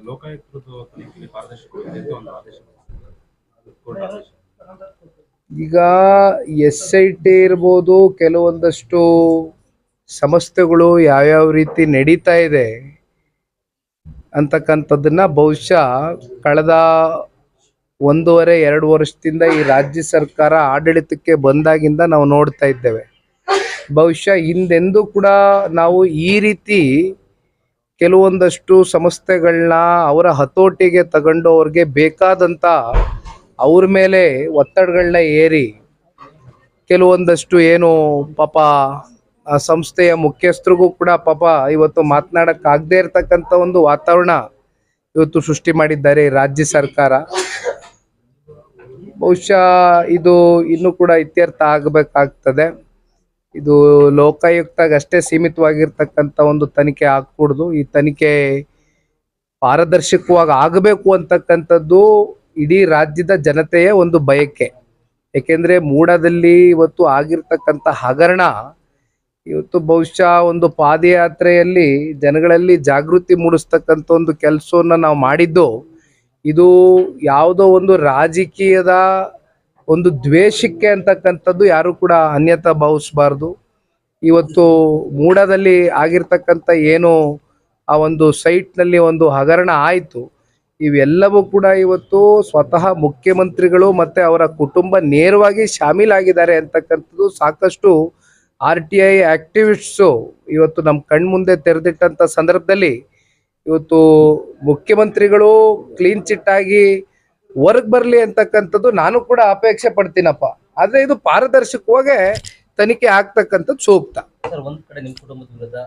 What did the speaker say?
ಲೋಕಾಯುಕ್ತರದ್ದು ತನಿಖೆಯಲ್ಲಿ ಪಾರದರ್ಶಕತೆ ಅಂತ ಒಂದು ಆದೇಶ ಅದು ಕೋರ್ಟ್ ಆದೇಶ. ಈಗ SIT ಇರ್ಬೋದು, ಕೆಲವೊಂದಷ್ಟು ಸಂಸ್ಥೆಗಳು ಯಾವ್ಯಾವ ರೀತಿ ನಡೀತಾ ಇದೆ ಅಂತಕ್ಕಂಥದ್ದನ್ನ ಬಹುಶಃ ಕಳೆದ 1.5-2 ವರ್ಷದಿಂದ ಈ ರಾಜ್ಯ ಸರ್ಕಾರ ಆಡಳಿತಕ್ಕೆ ಬಂದಾಗಿಂದ ನಾವು ನೋಡ್ತಾ ಇದ್ದೇವೆ. ಬಹುಶಃ ಹಿಂದೆಂದೂ ಕೂಡ ನಾವು ಈ ರೀತಿ ಕೆಲವೊಂದಷ್ಟು ಸಂಸ್ಥೆಗಳನ್ನ ಅವರ ಹತೋಟಿಗೆ ತಗೊಂಡು ಅವ್ರಿಗೆ ಬೇಕಾದಂಥ ಅವ್ರ ಮೇಲೆ ಒತ್ತಡಗಳನ್ನ ಏರಿ ಕೆಲವೊಂದಷ್ಟು ಏನು ಪಾಪ ಆ ಸಂಸ್ಥೆಯ ಮುಖ್ಯಸ್ಥರಿಗೂ ಕೂಡ ಪಾಪ ಇವತ್ತು ಮಾತನಾಡೋಕ್ಕಾಗದೇ ಇರತಕ್ಕಂಥ ಒಂದು ವಾತಾವರಣ ಇವತ್ತು ಸೃಷ್ಟಿ ಮಾಡಿದ್ದಾರೆ ರಾಜ್ಯ ಸರ್ಕಾರ. ಬಹುಶಃ ಇದು ಇನ್ನೂ ಕೂಡ ಇತ್ಯರ್ಥ ಆಗಬೇಕಾಗ್ತದೆ. ಇದು ಲೋಕಾಯುಕ್ತಾಗ ಅಷ್ಟೇ ಸೀಮಿತವಾಗಿರ್ತಕ್ಕಂಥ ಒಂದು ತನಿಖೆ ಆಗ್ಕೂಡ್ದು. ಈ ತನಿಖೆ ಪಾರದರ್ಶಕವಾಗಿ ಆಗಬೇಕು ಅಂತಕ್ಕಂಥದ್ದು ಇಡೀ ರಾಜ್ಯದ ಜನತೆಯ ಒಂದು ಬಯಕೆ. ಏಕೆಂದರೆ ಮೂಡಾದಲ್ಲಿ ಇವತ್ತು ಆಗಿರ್ತಕ್ಕಂಥ ಹಗರಣ ಇವತ್ತು ಬಹುಶಃ ಒಂದು ಪಾದಯಾತ್ರೆಯಲ್ಲಿ ಜನಗಳಲ್ಲಿ ಜಾಗೃತಿ ಮೂಡಿಸ್ತಕ್ಕಂಥ ಒಂದು ಕೆಲಸವನ್ನು ನಾವು ಮಾಡಿದ್ದು. ಇದು ಯಾವುದೋ ಒಂದು ರಾಜಕೀಯದ ಒಂದು ದ್ವೇಷಕ್ಕೆ ಅಂತಕ್ಕಂಥದ್ದು ಯಾರು ಕೂಡ ಅನ್ಯತಾ ಭಾವಿಸಬಾರ್ದು. ಇವತ್ತು ಮೂಡಾದಲ್ಲಿ ಆಗಿರ್ತಕ್ಕಂಥ ಏನು ಆ ಒಂದು ಸೈಟ್ನಲ್ಲಿ ಒಂದು ಹಗರಣ ಆಯಿತು, ಇವೆಲ್ಲವೂ ಕೂಡ ಇವತ್ತು ಸ್ವತಃ ಮುಖ್ಯಮಂತ್ರಿಗಳು ಮತ್ತು ಅವರ ಕುಟುಂಬ ನೇರವಾಗಿ ಶಾಮೀಲಾಗಿದ್ದಾರೆ ಅಂತಕ್ಕಂಥದ್ದು ಸಾಕಷ್ಟು RTI ಆಕ್ಟಿವಿಸ್ಟ್ಸು ಇವತ್ತು ನಮ್ಮ ಕಣ್ಮುಂದೆ ತೆರೆದಿಟ್ಟಂಥ ಸಂದರ್ಭದಲ್ಲಿ ಇವತ್ತು ಮುಖ್ಯಮಂತ್ರಿಗಳು ಕ್ಲೀನ್ ಚಿಟ್ ಆಗಿ ಹೊರಗೆ ಬರಲಿ ಅಂತಕ್ಕಂಥದ್ದು ನಾನು ಕೂಡ ಅಪೇಕ್ಷೆ ಪಡ್ತೀನಪ್ಪ. ಆದರೆ ಇದು ಪಾರದರ್ಶಕವಾಗಿ ತನಿಖೆ ಆಗ್ತಕ್ಕಂಥದ್ದು ಸೂಕ್ತ. ಒಂದ್ ಕಡೆ ನಿಮ್ಮ ಕುಟುಂಬದ ವಿರುದ್ಧ